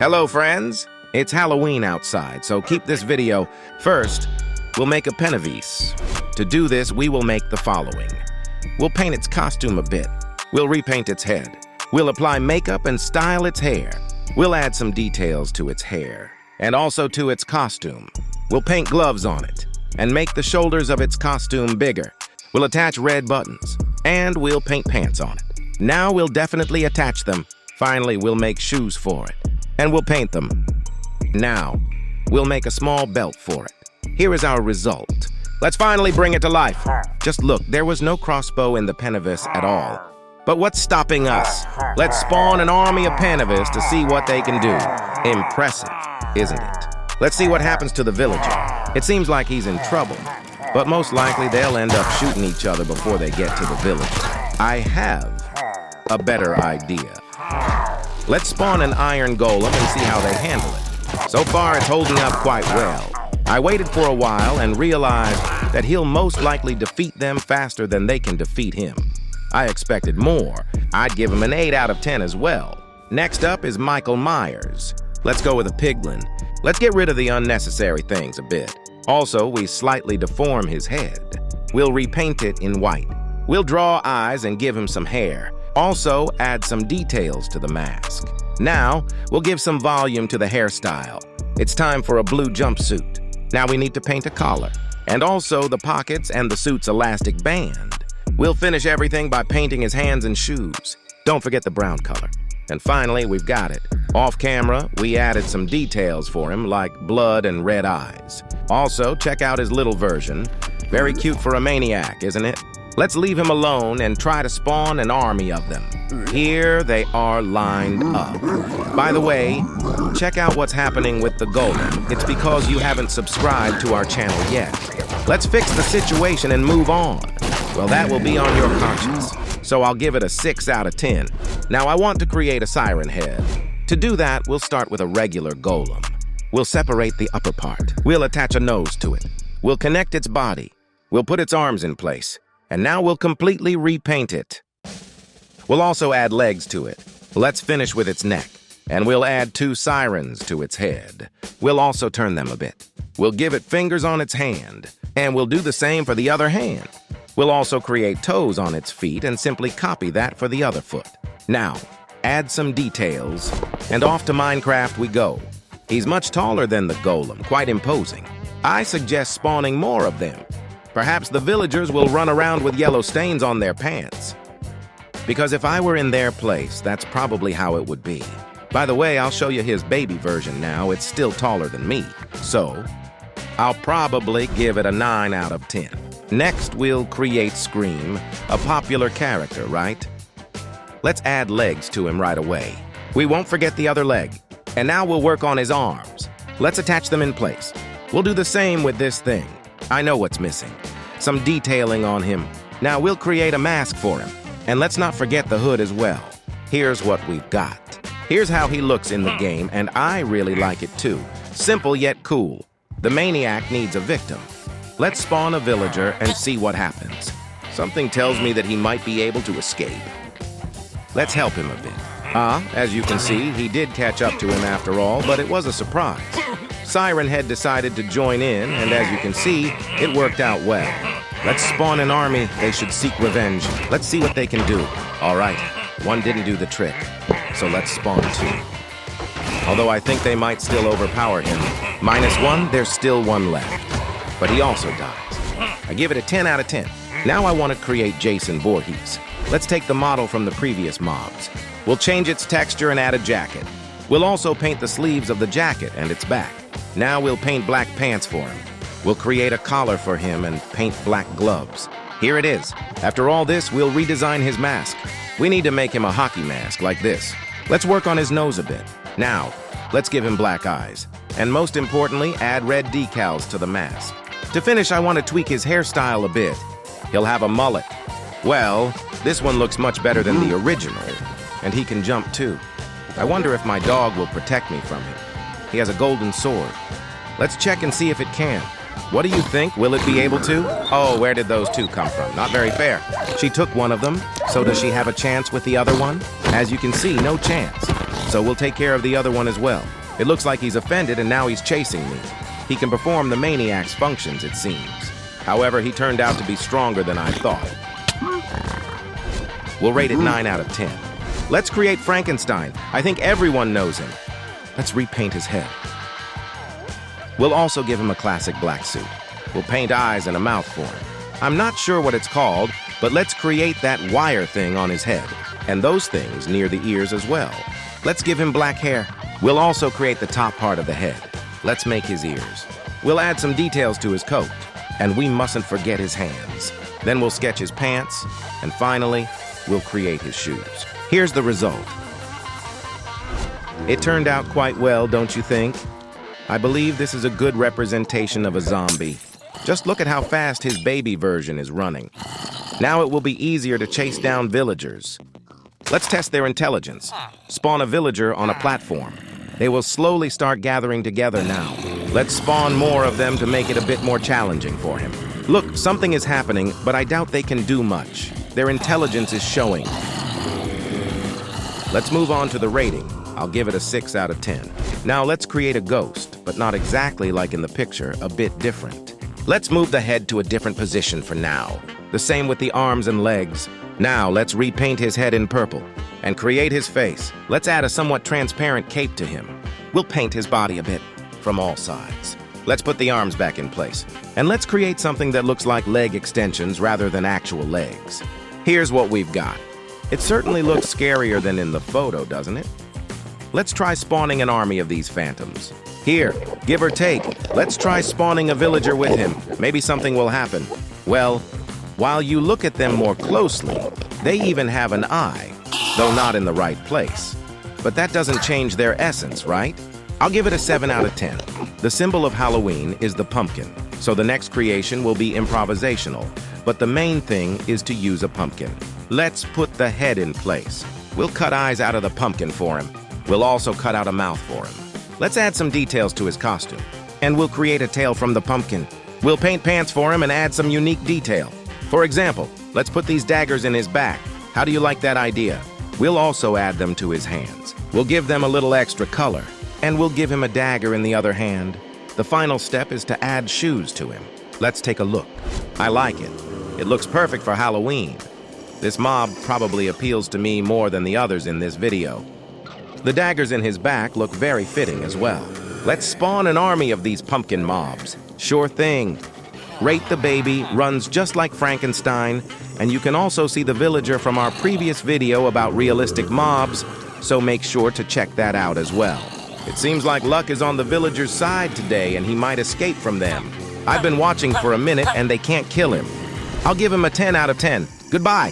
Hello, friends. It's Halloween outside, so keep this video. First, we'll make a pennivis. To do this, we will make the following. We'll paint its costume a bit. We'll repaint its head. We'll apply makeup and style its hair. We'll add some details to its hair, and also to its costume. We'll paint gloves on it, and make the shoulders of its costume bigger. We'll attach red buttons, and we'll paint pants on it. Now we'll definitely attach them. Finally, we'll make shoes for it, and we'll paint them. Now, we'll make a small belt for it. Here is our result. Let's finally bring it to life. Just look, there was no crossbow in the pennivis at all. But what's stopping us? Let's spawn an army of pennivis to see what they can do. Impressive, isn't it? Let's see what happens to the villager. It seems like he's in trouble, but most likely they'll end up shooting each other before they get to the villager. I have a better idea. Let's spawn an iron golem and see how they handle it. So far, it's holding up quite well. I waited for a while and realized that he'll most likely defeat them faster than they can defeat him. I expected more. I'd give him an 8 out of 10 as well. Next up is Michael Myers. Let's go with a piglin. Let's get rid of the unnecessary things a bit. Also, we slightly deform his head. We'll repaint it in white. We'll draw eyes and give him some hair. Also, add some details to the mask. Now, we'll give some volume to the hairstyle. It's time for a blue jumpsuit. Now we need to paint a collar, and also the pockets and the suit's elastic band. We'll finish everything by painting his hands and shoes. Don't forget the brown color. And finally, we've got it. Off camera, we added some details for him, like blood and red eyes. Also, check out his little version. Very cute for a maniac, isn't it? Let's leave him alone and try to spawn an army of them. Here they are lined up. By the way, check out what's happening with the golem. It's because you haven't subscribed to our channel yet. Let's fix the situation and move on. Well, that will be on your conscience, so I'll give it a 6 out of 10. Now, I want to create a siren head. To do that, we'll start with a regular golem. We'll separate the upper part. We'll attach a nose to it. We'll connect its body. We'll put its arms in place. And now we'll completely repaint it. We'll also add legs to it. Let's finish with its neck. And we'll add 2 sirens to its head. We'll also turn them a bit. We'll give it fingers on its hand. And we'll do the same for the other hand. We'll also create toes on its feet and simply copy that for the other foot. Now, add some details, and off to Minecraft we go. He's much taller than the golem, quite imposing. I suggest spawning more of them. Perhaps the villagers will run around with yellow stains on their pants. Because if I were in their place, that's probably how it would be. By the way, I'll show you his baby version now. It's still taller than me. So, I'll probably give it a 9 out of 10. Next, we'll create Scream, a popular character, right? Let's add legs to him right away. We won't forget the other leg. And now we'll work on his arms. Let's attach them in place. We'll do the same with this thing. I know what's missing. Some detailing on him. Now we'll create a mask for him. And let's not forget the hood as well. Here's what we've got. Here's how he looks in the game, and I really like it too. Simple yet cool. The maniac needs a victim. Let's spawn a villager and see what happens. Something tells me that he might be able to escape. Let's help him a bit. As you can see, he did catch up to him after all, but it was a surprise. Siren Head decided to join in, and as you can see, it worked out well. Let's spawn an army. They should seek revenge. Let's see what they can do. All right, one didn't do the trick, so let's spawn 2. Although I think they might still overpower him. -1, there's still one left. But he also dies. I give it a 10 out of 10. Now I want to create Jason Voorhees. Let's take the model from the previous mobs. We'll change its texture and add a jacket. We'll also paint the sleeves of the jacket and its back. Now we'll paint black pants for him. We'll create a collar for him and paint black gloves. Here it is. After all this, we'll redesign his mask. We need to make him a hockey mask like this. Let's work on his nose a bit. Now, let's give him black eyes. And most importantly, add red decals to the mask. To finish, I want to tweak his hairstyle a bit. He'll have a mullet. Well, this one looks much better than the original. And he can jump too. I wonder if my dog will protect me from him. He has a golden sword. Let's check and see if it can. What do you think? Will it be able to? Oh, where did those 2 come from? Not very fair. She took one of them, so does she have a chance with the other one? As you can see, no chance. so we'll take care of the other one as well. It looks like he's offended and now he's chasing me. He can perform the maniac's functions, it seems. However, he turned out to be stronger than I thought. We'll rate it 9 out of 10. Let's create Frankenstein. I think everyone knows him. Let's repaint his head. We'll also give him a classic black suit. We'll paint eyes and a mouth for him. I'm not sure what it's called, but let's create that wire thing on his head, and those things near the ears as well. Let's give him black hair. We'll also create the top part of the head. Let's make his ears. We'll add some details to his coat, and we mustn't forget his hands. Then we'll sketch his pants, and finally, we'll create his shoes. Here's the result. It turned out quite well, don't you think? I believe this is a good representation of a zombie. Just look at how fast his baby version is running. Now it will be easier to chase down villagers. Let's test their intelligence. Spawn a villager on a platform. They will slowly start gathering together now. Let's spawn more of them to make it a bit more challenging for him. Look, something is happening, but I doubt they can do much. Their intelligence is showing. Let's move on to the rating. I'll give it a 6 out of 10. Now let's create a ghost, but not exactly like in the picture, a bit different. Let's move the head to a different position for now. The same with the arms and legs. Now let's repaint his head in purple and create his face. Let's add a somewhat transparent cape to him. We'll paint his body a bit from all sides. Let's put the arms back in place. And let's create something that looks like leg extensions rather than actual legs. Here's what we've got. It certainly looks scarier than in the photo, doesn't it? Let's try spawning an army of these phantoms. Here, give or take, let's try spawning a villager with him. Maybe something will happen. Well, while you look at them more closely, they even have an eye, though not in the right place. But that doesn't change their essence, right? I'll give it a 7 out of 10. The symbol of Halloween is the pumpkin, so the next creation will be improvisational. But the main thing is to use a pumpkin. Let's put the head in place. We'll cut eyes out of the pumpkin for him. We'll also cut out a mouth for him. Let's add some details to his costume. And we'll create a tail from the pumpkin. We'll paint pants for him and add some unique detail. For example, let's put these daggers in his back. How do you like that idea? We'll also add them to his hands. We'll give them a little extra color. And we'll give him a dagger in the other hand. The final step is to add shoes to him. Let's take a look. I like it. It looks perfect for Halloween. This mob probably appeals to me more than the others in this video. The daggers in his back look very fitting as well. Let's spawn an army of these pumpkin mobs. Sure thing. Rate the Baby runs just like Frankenstein, and you can also see the villager from our previous video about realistic mobs, so make sure to check that out as well. It seems like luck is on the villager's side today, and he might escape from them. I've been watching for a minute, and they can't kill him. I'll give him a 10 out of 10. Goodbye.